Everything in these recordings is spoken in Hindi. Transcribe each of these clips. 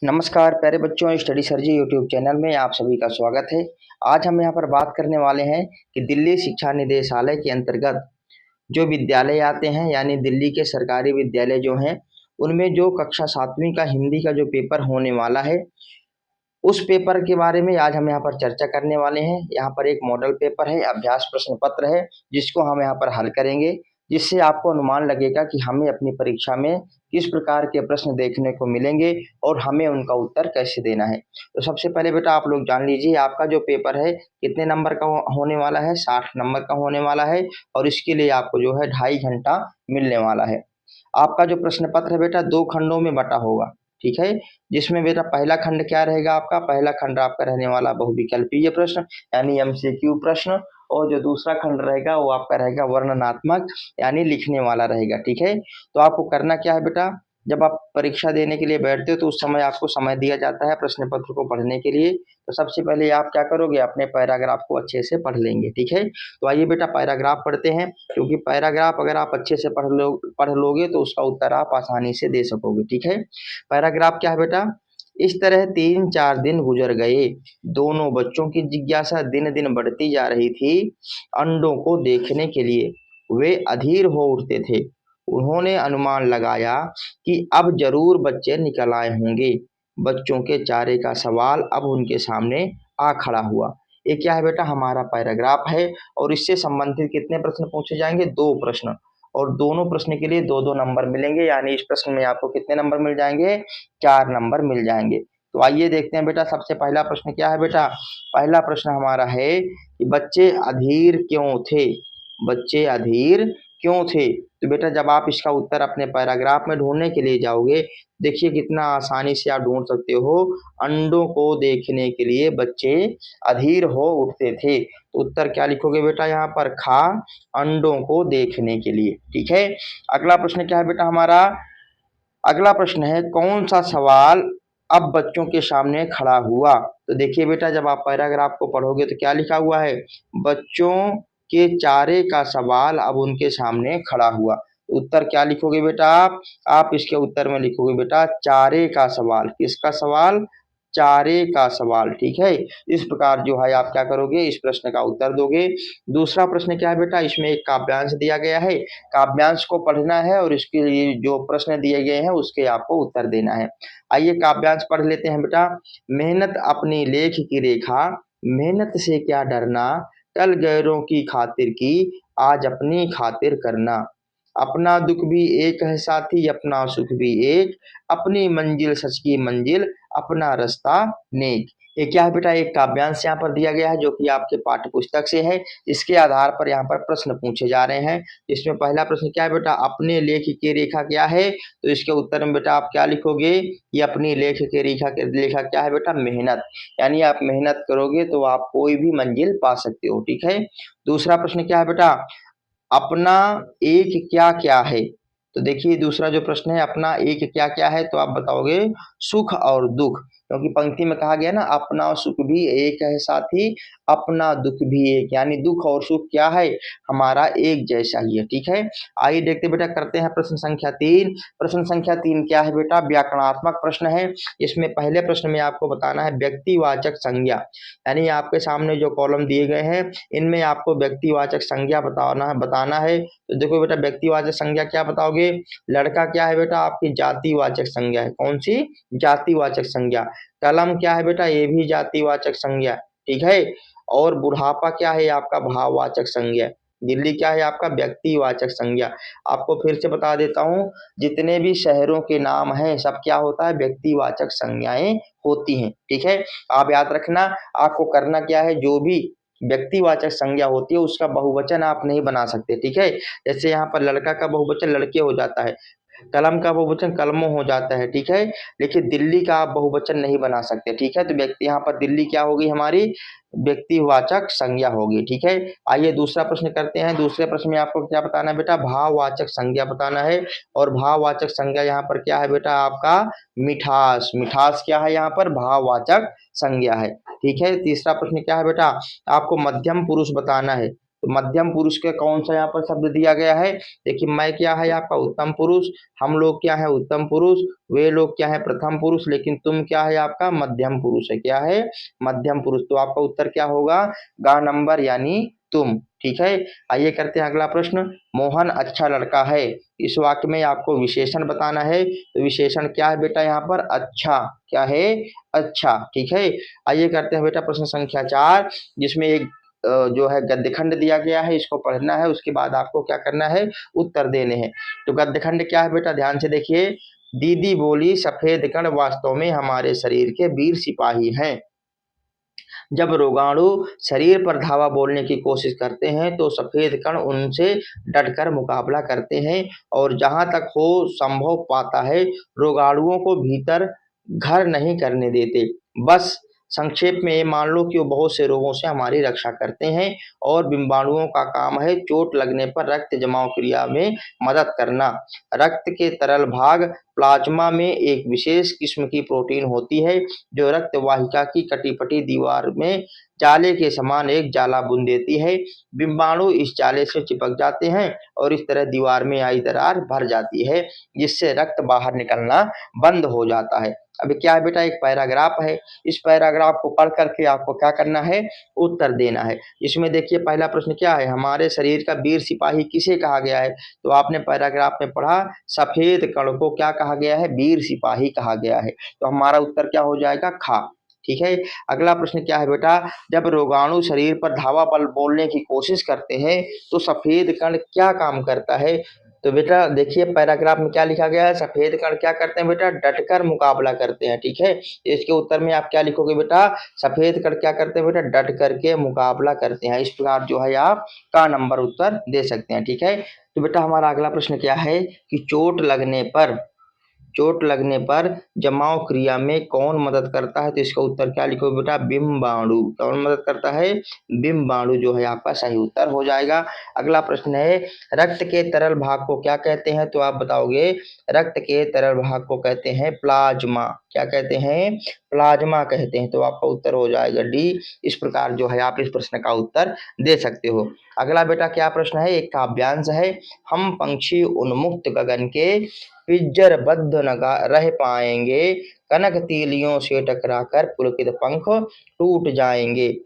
नमस्कार प्यारे बच्चों, स्टडी सर जी यूट्यूब चैनल में आप सभी का स्वागत है। आज हम यहाँ पर बात करने वाले हैं कि दिल्ली शिक्षा निदेशालय के अंतर्गत जो विद्यालय आते हैं, यानी दिल्ली के सरकारी विद्यालय जो हैं, उनमें जो कक्षा 7वीं का हिंदी का जो पेपर होने वाला है, उस पेपर के बारे में आज हम यहाँ पर चर्चा करने वाले हैं। यहाँ पर एक मॉडल पेपर है, अभ्यास प्रश्न पत्र है, जिसको हम यहाँ पर हल करेंगे, जिससे आपको अनुमान लगेगा कि हमें अपनी परीक्षा में किस प्रकार के प्रश्न देखने को मिलेंगे और हमें उनका उत्तर कैसे देना है। तो सबसे पहले बेटा आप लोग जान लीजिए, आपका जो पेपर है कितने नंबर का होने वाला है। 60 नंबर का होने वाला है और इसके लिए आपको जो है 2.5 घंटा मिलने वाला है। आपका जो प्रश्न पत्र है बेटा 2 खंडों में बटा होगा, ठीक है। जिसमें बेटा पहला खंड क्या रहेगा आपका, पहला खंड आपका रहने वाला बहुविकल्पीय प्रश्न यानी एमसीक्यू प्रश्न, और जो दूसरा खंड रहेगा वो आपका रहेगा वर्णनात्मक यानी लिखने वाला रहेगा, ठीक है। तो आपको करना क्या है बेटा, जब आप परीक्षा देने के लिए बैठते हो तो उस समय आपको समय दिया जाता है प्रश्न पत्र को पढ़ने के लिए। तो सबसे पहले आप क्या करोगे, अपने पैराग्राफ को अच्छे से पढ़ लेंगे, ठीक है। तो आइए बेटा पैराग्राफ पढ़ते हैं, क्योंकि पैराग्राफ अगर आप अच्छे से पढ़ लोगे तो उसका उत्तर आप आसानी से दे सकोगे, ठीक है। पैराग्राफ क्या है बेटा, इस तरह 3-4 दिन गुजर गए। दोनों बच्चों की जिज्ञासा दिन दिन बढ़ती जा रही थी। अंडों को देखने के लिए वे अधीर हो उठते थे। उन्होंने अनुमान लगाया कि अब जरूर बच्चे निकल आए होंगे। बच्चों के चारे का सवाल अब उनके सामने आ खड़ा हुआ। ये क्या है बेटा, हमारा पैराग्राफ है और इससे संबंधित कितने प्रश्न पूछे जाएंगे, 2 प्रश्न, और दोनों प्रश्न के लिए 2-2 नंबर मिलेंगे, यानी इस प्रश्न में आपको कितने नंबर मिल जाएंगे, 4 नंबर मिल जाएंगे। तो आइए देखते हैं बेटा, सबसे पहला प्रश्न क्या है बेटा। पहला प्रश्न हमारा है कि बच्चे अधीर क्यों थे। बच्चे अधीर क्यों थे। तो बेटा जब आप इसका उत्तर अपने पैराग्राफ में ढूंढने के लिए जाओगे, देखिए कितना आसानी से आप ढूंढ सकते हो। अंडों को देखने के लिए बच्चे अधीर हो उठते थे। तो उत्तर क्या लिखोगे बेटा, यहाँ पर खा, अंडों को देखने के लिए, ठीक है। अगला प्रश्न क्या है बेटा हमारा, अगला प्रश्न है कौन सा सवाल अब बच्चों के सामने खड़ा हुआ। तो देखिए बेटा जब आप पैराग्राफ को पढ़ोगे तो क्या लिखा हुआ है, बच्चों के चारे का सवाल अब उनके सामने खड़ा हुआ। उत्तर क्या लिखोगे बेटा आप इसके उत्तर में लिखोगे बेटा चारे का सवाल। किसका सवाल, चारे का सवाल, ठीक है। इस प्रकार जो है आप क्या करोगे, इस प्रश्न का उत्तर दोगे। दूसरा प्रश्न क्या है बेटा, इसमें एक काव्यांश दिया गया है, काव्यांश को पढ़ना है और इसके लिए जो प्रश्न दिए गए हैं उसके आपको उत्तर देना है। आइए काव्यांश पढ़ लेते हैं बेटा। मेहनत अपनी लेख की रेखा, मेहनत से क्या डरना, कल गैरों की खातिर की, आज अपनी खातिर करना। अपना दुख भी एक है साथी, अपना सुख भी एक, अपनी मंजिल सच की मंजिल, अपना रास्ता नेक। ये क्या है बेटा, एक काव्यांश यहाँ पर दिया गया है जो कि आपके पाठ्य पुस्तक से है। इसके आधार पर यहाँ पर प्रश्न पूछे जा रहे हैं। इसमें पहला प्रश्न क्या है बेटा, अपने लेख की रेखा क्या है। तो इसके उत्तर में बेटा आप क्या लिखोगे, ये अपनी लेख की रेखा क्या है बेटा, मेहनत। यानी आप मेहनत करोगे तो आप कोई भी मंजिल पा सकते हो, ठीक है। दूसरा प्रश्न क्या है बेटा, अपना एक क्या क्या है। तो देखिए दूसरा जो प्रश्न है, अपना एक क्या क्या है, तो आप बताओगे सुख और दुख, क्योंकि पंक्ति में कहा गया ना अपना सुख भी एक है साथी, अपना दुख भी एक, यानी दुख और सुख क्या है, हमारा एक जैसा ही है, ठीक है। आइए देखते बेटा, करते हैं प्रश्न संख्या 3। प्रश्न संख्या 3 क्या है बेटा, व्याकरणात्मक प्रश्न है। इसमें पहले प्रश्न में आपको बताना है व्यक्तिवाचक संज्ञा, यानी आपके सामने जो कॉलम दिए गए हैं इनमें आपको व्यक्तिवाचक संज्ञा बताना है। तो देखो बेटा व्यक्तिवाचक संज्ञा क्या बताओगे, लड़का क्या है बेटा आपकी जातिवाचक संज्ञा है, कौन सी, जातिवाचक संज्ञा। कलम क्या है बेटा, ये भी जातिवाचक संज्ञा, ठीक है। और बुढ़ापा क्या है आपका, भाववाचक संज्ञा। दिल्ली क्या है आपका, व्यक्तिवाचक संज्ञा। आपको फिर से बता देता हूँ, जितने भी शहरों के नाम हैं सब क्या होता है, व्यक्तिवाचक संज्ञाएं होती हैं, ठीक है। आप याद रखना, आपको करना क्या है, जो भी व्यक्तिवाचक संज्ञा होती है उसका बहुवचन आप नहीं बना सकते, ठीक है। जैसे यहाँ पर लड़का का बहुवचन लड़के हो जाता है, कलम का बहुवचन कलमों हो जाता है, ठीक है। लेकिन दिल्ली का आप बहुवचन नहीं बना सकते, ठीक है। तो व्यक्ति यहाँ पर दिल्ली क्या होगी, हमारी व्यक्तिवाचक संज्ञा होगी, ठीक है। आइए दूसरा प्रश्न करते हैं। दूसरे प्रश्न में आपको क्या बताना है बेटा, भाववाचक संज्ञा बताना है। और भाववाचक संज्ञा यहाँ पर क्या है बेटा आपका, मिठास। मिठास क्या है यहाँ पर, भाववाचक संज्ञा है, ठीक है। तीसरा प्रश्न क्या है बेटा, आपको मध्यम पुरुष बताना है। तो मध्यम पुरुष का कौन सा यहाँ पर शब्द दिया गया है? देखिए मैं क्या है आपका उत्तम पुरुष, हम लोग क्या है उत्तम पुरुष, वे लोग क्या है प्रथम पुरुष, लेकिन तुम क्या है आपका मध्यम पुरुष है। क्या है? मध्यम पुरुष। तो आपका उत्तर क्या होगा? गा नंबर यानी तुम। ठीक है, आइए करते हैं अगला प्रश्न। मोहन अच्छा लड़का है, इस वाक्य में आपको विशेषण बताना है। तो विशेषण क्या है बेटा यहाँ पर? अच्छा। क्या है? अच्छा। ठीक है, आइए करते हैं बेटा प्रश्न संख्या 4, जिसमें एक जो है गद्यखंड दिया गया है, इसको पढ़ना है, उसके बाद आपको क्या करना है? उत्तर देने हैं। तो गद्यखंड क्या है बेटा? ध्यान से देखिए। दीदी बोली सफेद कण वास्तव में हमारे शरीर के वीर सिपाही हैं। जब रोगाणु शरीर पर धावा बोलने की कोशिश करते हैं तो सफेद कण उनसे डटकर मुकाबला करते हैं और जहां तक हो संभव पाता है रोगाणुओं को भीतर घर नहीं करने देते। बस संक्षेप में ये मान लो कि वो बहुत से रोगों से हमारी रक्षा करते हैं और बिंबाणुओं का काम है चोट लगने पर रक्त जमाव क्रिया में मदद करना। रक्त के तरल भाग प्लाज्मा में एक विशेष किस्म की प्रोटीन होती है जो रक्त वाहिका की कटी-पटी दीवार में जाले के समान एक जाला बुन देती है। बिंबाणु इस जाले से चिपक जाते हैं और इस तरह दीवार में आई दरार भर जाती है, जिससे रक्त बाहर निकलना बंद हो जाता है। अभी क्या है बेटा? एक पैराग्राफ है, इस पैराग्राफ को पढ़ करके आपको क्या करना है? उत्तर देना है। इसमें देखिए पहला प्रश्न क्या है? हमारे शरीर का वीर सिपाही किसे कहा गया है? तो आपने पैराग्राफ में पढ़ा सफेद कण को क्या कहा गया है? वीर सिपाही कहा गया है। तो हमारा उत्तर क्या हो जाएगा? खा। ठीक है, अगला प्रश्न क्या है बेटा? जब रोगाणु शरीर पर धावा बल बोलने की कोशिश करते हैं तो सफेद कण क्या काम करता है? तो बेटा देखिए पैराग्राफ में क्या लिखा गया है? सफेद कण क्या करते हैं बेटा? डटकर मुकाबला करते हैं। ठीक है, इसके उत्तर में आप क्या लिखोगे बेटा? सफेद कण क्या करते हैं बेटा? डट करके मुकाबला करते हैं। इस प्रकार जो है आप का नंबर उत्तर दे सकते हैं। ठीक है, तो बेटा हमारा अगला प्रश्न क्या है कि चोट लगने पर जमाव क्रिया में कौन मदद करता है? तो इसका उत्तर क्या लिखोगे बेटा? बिंबाणु। कौन मदद करता है? बिंबाणु जो है आपका सही उत्तर हो जाएगा। अगला प्रश्न है रक्त के तरल भाग को क्या कहते हैं? तो आप बताओगे रक्त के तरल भाग को कहते हैं प्लाज्मा। क्या कहते हैं? प्लाज्मा कहते हैं। तो आपका उत्तर हो जाएगा डी। इस प्रकार जो है आप इस प्रश्न का उत्तर दे सकते हो। अगला बेटा क्या प्रश्न है? एक काव्यांश है। हम पंछी उन्मुक्त गगन के पिंजर बद्ध न रह पाएंगे, कनक तीलियों से टकराकर पुलकित पंख टूट जाएंगे।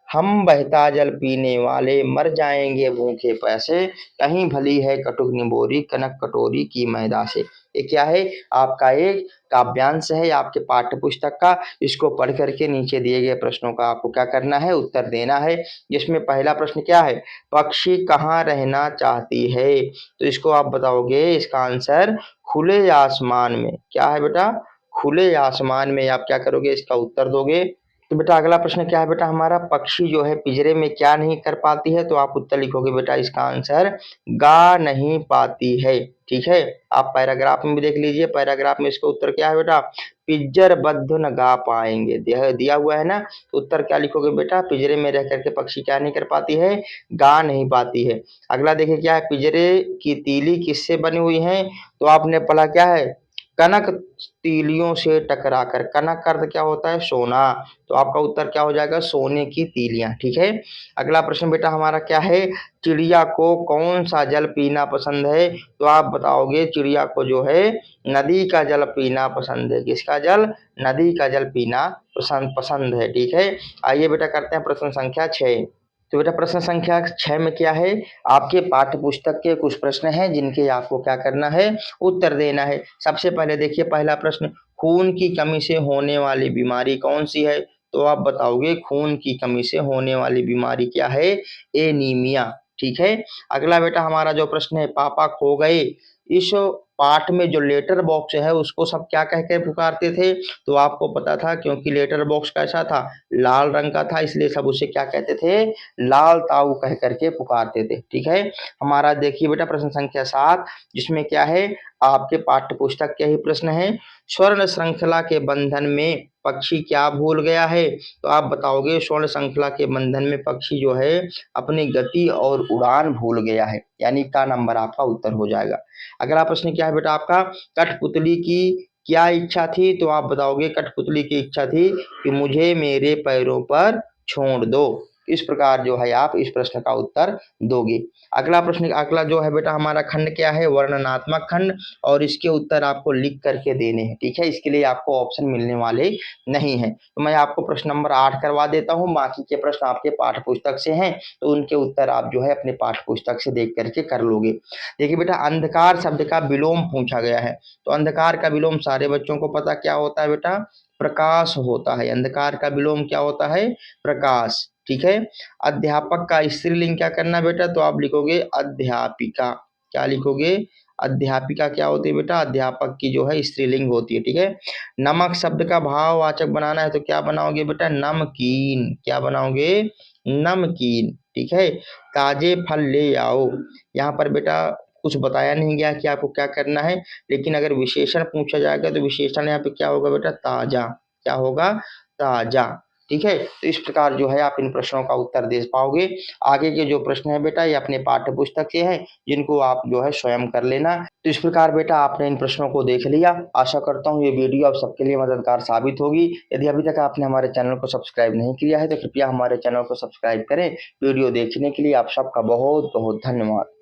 हम बहता जल पीने वाले मर जाएंगे भूखे प्यासे, कहीं भली है कटुक निबोरी कनक कटोरी की मैदा से। ये क्या है? आपका एक काव्यांश है आपके पाठ्य पुस्तक का। इसको पढ़ करके नीचे दिए गए प्रश्नों का आपको क्या करना है? उत्तर देना है। जिसमें पहला प्रश्न क्या है? पक्षी कहाँ रहना चाहती है? तो इसको आप बताओगे इसका आंसर खुले आसमान में। क्या है बेटा? खुले आसमान में आप क्या करोगे? इसका उत्तर दोगे। तो बेटा अगला प्रश्न क्या है बेटा हमारा? पक्षी जो है पिंजरे में क्या नहीं कर पाती है? तो आप उत्तर लिखोगे बेटा इसका आंसर गा नहीं पाती है। ठीक है, आप पैराग्राफ में भी देख लीजिए। पैराग्राफ में इसका उत्तर क्या है बेटा? पिंजर बद्ध न गा पाएंगे दिया हुआ है ना। तो उत्तर क्या लिखोगे बेटा? पिंजरे में रह करके पक्षी क्या नहीं कर पाती है? गा नहीं पाती है। अगला देखिए क्या है? पिंजरे की तीली किससे बनी हुई है? तो आपने पढ़ा क्या है? कनक तीलियों से टकराकर। कनक का अर्थ क्या होता है? सोना। तो आपका उत्तर क्या हो जाएगा? सोने की तीलियां। ठीक है, अगला प्रश्न बेटा हमारा क्या है? चिड़िया को कौन सा जल पीना पसंद है? तो आप बताओगे चिड़िया को जो है नदी का जल पीना पसंद है। किसका जल? नदी का जल पीना पसंद है। ठीक है, आइए बेटा करते हैं प्रश्न संख्या 6। तो बेटा प्रश्न संख्या 6 में क्या है? आपके पाठ्य पुस्तक के कुछ प्रश्न हैं जिनके आपको क्या करना है? उत्तर देना है। सबसे पहले देखिए पहला प्रश्न, खून की कमी से होने वाली बीमारी कौन सी है? तो आप बताओगे खून की कमी से होने वाली बीमारी क्या है? एनीमिया। ठीक है, अगला बेटा हमारा जो प्रश्न है, पापा खो गए। इस पाठ में जो लेटर बॉक्स है उसको सब क्या कह के पुकारते थे? तो आपको पता था क्योंकि लेटर बॉक्स कैसा था? लाल रंग का था, इसलिए सब उसे क्या कहते थे? लाल ताऊ कह करके पुकारते थे। ठीक है, हमारा देखिए बेटा प्रश्न संख्या 7, जिसमें क्या है? आपके पाठ्य पुस्तक के ही प्रश्न है। स्वर्ण श्रृंखला के बंधन में पक्षी क्या भूल गया है? तो आप बताओगे स्वर्ण श्रृंखला के बंधन में पक्षी जो है अपनी गति और उड़ान भूल गया है, यानी का नंबर आपका उत्तर हो जाएगा। अगला प्रश्न क्या है बेटा आपका? कठपुतली की क्या इच्छा थी? तो आप बताओगे कठपुतली की इच्छा थी कि मुझे मेरे पैरों पर छोड़ दो। इस प्रकार जो है आप इस प्रश्न का उत्तर दोगे। अगला जो है बेटा हमारा खंड क्या है, वर्णनात्मक खंड, और इसके उत्तर आपको लिख करके देने हैं। ठीक है, इसके लिए आपको ऑप्शन मिलने वाले नहीं है। तो मैं आपको प्रश्न नंबर 8 करवा देता हूँ, बाकी के प्रश्न आपके पाठ्य पुस्तक से हैं, तो उनके उत्तर आप जो है अपने पाठ्य पुस्तक से देख करके कर लोगे। देखिए बेटा, अंधकार शब्द का विलोम पूछा गया है, तो अंधकार का विलोम सारे बच्चों को पता क्या होता है बेटा, प्रकाश होता है। अंधकार का विलोम क्या होता है, प्रकाश। ठीक है, अध्यापक का स्त्रीलिंग क्या करना बेटा, तो आप लिखोगे अध्यापिका। क्या लिखोगे, अध्यापिका क्या होती है बेटा, अध्यापक की जो है स्त्रीलिंग होती है। ठीक है, नमक शब्द का भाववाचक बनाना है, तो क्या बनाओगे बेटा, नमकीन। क्या बनाओगे, नमकीन। ठीक है, ताजे फल ले आओ, यहाँ पर बेटा कुछ बताया नहीं गया कि आपको क्या करना है, लेकिन अगर विशेषण पूछा जाएगा तो विशेषण यहाँ पे क्या होगा बेटा, ताजा। क्या होगा, ताजा। ठीक है, तो इस प्रकार जो है आप इन प्रश्नों का उत्तर दे पाओगे। आगे के जो प्रश्न है बेटा ये अपने पाठ्य पुस्तक से हैं, जिनको आप जो है स्वयं कर लेना। तो इस प्रकार बेटा आपने इन प्रश्नों को देख लिया। आशा करता हूँ ये वीडियो आप सबके लिए मददगार साबित होगी। यदि अभी तक आपने हमारे चैनल को सब्सक्राइब नहीं किया है तो कृपया हमारे चैनल को सब्सक्राइब करें। वीडियो देखने के लिए आप सबका बहुत बहुत धन्यवाद।